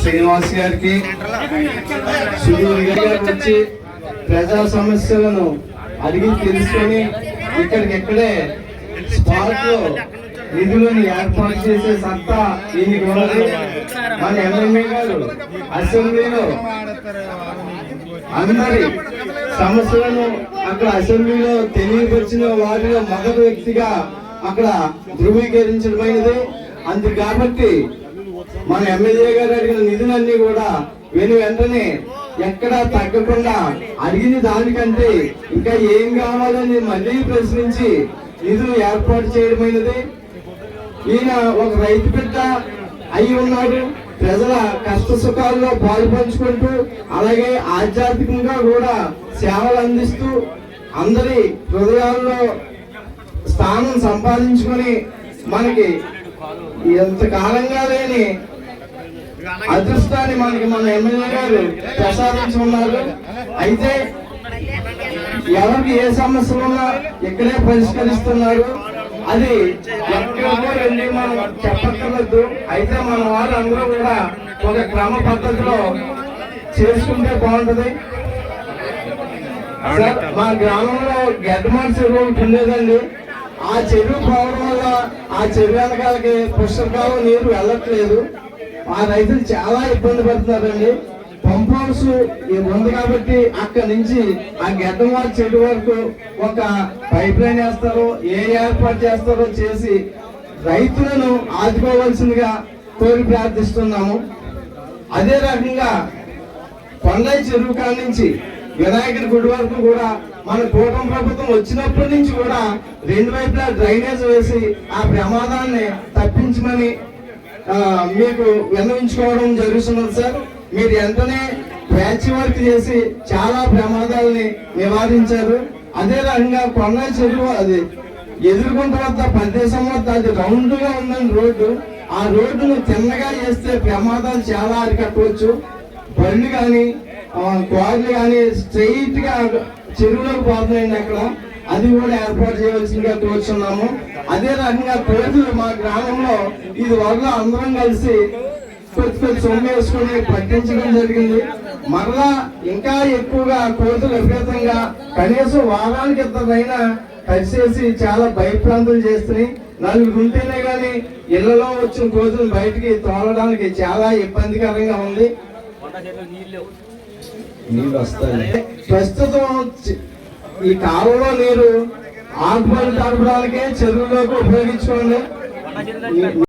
శ్రీనివాస్ గారికి వచ్చి ప్రజా సమస్యలను అడిగి తెలుసుకొని ఇక్కడికెక్కడే స్పాట్ లో నిధులను ఏర్పాటు చేసే సత్తా దీనికి ఉన్నది. మన ఎమ్మెల్యే గారు అసెంబ్లీలో అందరి సమస్యలను అక్కడ అసెంబ్లీలో తెలియపరిచిన వారిలో మొదటి వ్యక్తిగా అక్కడ ధృవీకరించడమైనది. అందుకు కాబట్టి మన ఎమ్మెల్యే గారు అడిగిన నిధులన్నీ కూడా వెంటనే ఎక్కడా తగ్గకుండా అడిగిన దానికంటే ఇంకా ఏం కావాలని మళ్ళీ ప్రశ్నించి నిధులు ఏర్పాటు చేయడమైనది. ఈయన ఒక రైతు బిడ్డ అయి ఉన్నాడు. ప్రజల కష్ట సుఖాల్లో పాలు పంచుకుంటూ అలాగే ఆధ్యాత్మికంగా కూడా సేవలు అందిస్తూ అందరి హృదయాల్లో స్థానం సంపాదించుకొని మనకి ఎంతకాలంగా లేని అదృష్టాన్ని మనకి మన ఎమ్మెల్యే గారు ప్రసాదించుకున్నారు. అయితే ఎవరికి ఏ సమస్యలు ఉన్నా ఇక్కడే పరిష్కరిస్తున్నారు. అది ఎక్కడికో వెళ్ళి మనం చెప్పక్కర్లేదు. అయితే మన వారు అందరూ కూడా ఒక క్రమ పద్ధతిలో చేసుకుంటే బాగుంటది. మా గ్రామంలో గడ్డమాడి చెరువు ఒకటి ఉండేదండి. ఆ చెరువు పోవడం వల్ల ఆ చెరువు వెనకాలకి పుష్కరాలు నీరు వెళ్ళట్లేదు. ఆ రైతులు చాలా ఇబ్బంది పడుతున్నారండి. పంప్ హౌస్ ఉంది కాబట్టి అక్కడి నుంచి ఆ గడ్డమాడి చెరువు వరకు ఒక పైప్ లైన్ వేస్తారో ఏ ఏర్పాటు చేస్తారో చేసి రైతులను ఆదుకోవాల్సిందిగా కోరి ప్రార్థిస్తున్నాము. అదే రకంగా కొండయ్య చెరువు కాడ నుంచి వినాయకుడి గుడి వరకు కూడా మన కూటమి ప్రభుత్వం వచ్చినప్పటి నుంచి కూడా రెండు వైపులా డ్రైనేజ్ వేసి ఆ ప్రమాదాన్ని తప్పించమని మీకు విన్నవించుకోవడం జరుగుతున్నది సార్. మీరు వెంటనే ప్యాచ్ వర్క్ చేసి చాలా ప్రమాదాలని నివారించారు. అదే రకంగా కొండయ్య చెరువు అది ఎదురుగుంట వద్ద ప్రదేశం వద్ద అది రౌండ్ గా ఉందని రోడ్డు. ఆ రోడ్డును తిన్నగా చేస్తే ప్రమాదాలు చాలా అరికట్టవచ్చు. బళ్ళు కానీ కోర్లు కానీ స్ట్రైట్ గా చెరువులోకి పోతున్నాయండి. అక్కడ అది కూడా ఏర్పాటు చేయవలసిందిగా కోరుచున్నాము. అదే రకంగా కోతులు మా గ్రామంలో ఇది వల్ల అందరం కలిసి కొద్ది సొమ్ము వేసుకుని పట్టించడం జరిగింది. మరలా ఇంకా ఎక్కువగా కోతులు విపరీతంగా కనీసం వారానికి ఇద్దరైనా కలిసేసి చాలా భయప్రాంతం చేస్తున్నాయి. నలుగురు ఉంటేనే గాని ఇళ్లలో వచ్చిన కోతులు బయటికి తోలడానికి చాలా ఇబ్బందికరంగా ఉంది. నీళ్ళు వస్తాయి. ప్రస్తుతం ఈ కాలంలో నీరు ఆకుపడి తడపడానికే చెరువులోకి ఉపయోగించుకోండి.